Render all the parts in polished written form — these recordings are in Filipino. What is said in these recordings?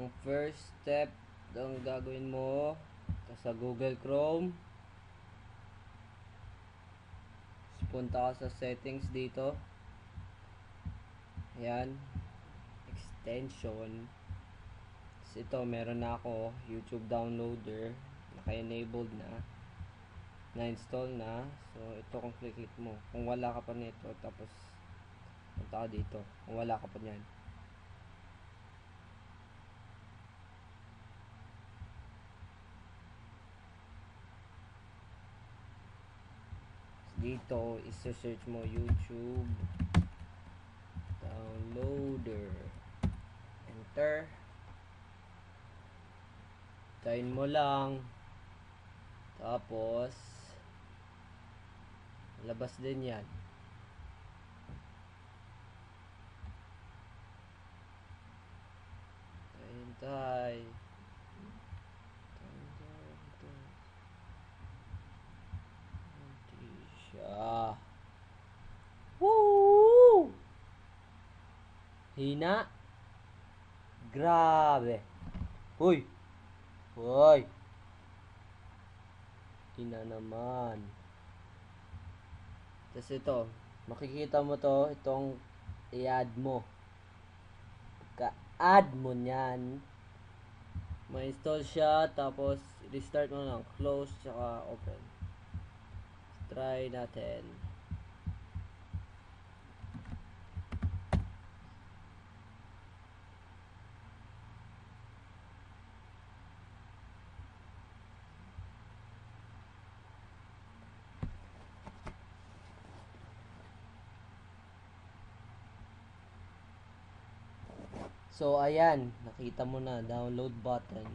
Ang first step ang gagawin mo sa Google Chrome, punta ka sa settings dito. Ayan, extension. Ito, meron na ako YouTube downloader, naka-enabled na-install na. So ito, kung click mo, kung wala ka pa nito, tapos punta ka dito kung wala ka pa niyan. Dito i-search mo YouTube downloader, enter, tayin mo lang, tapos labas din yan. Hintay. Hindi siya. Woo! Hina. Grabe. Hoy. Hoy. Hina naman. Tapos ito, makikita mo to, itong i-add mo. Ka-add mo niyan, ma-install siya, tapos restart mo lang, close, tsaka open. Try natin. So ayan, nakita mo na, download button,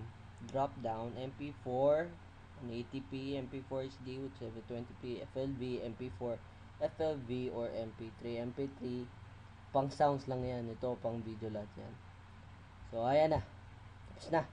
drop down, MP4, 1080p, MP4 HD with 720p, FLV, MP4, FLV, or MP3. MP3, pang sounds lang yan, ito pang video lahat yan. So ayan na, tapos na.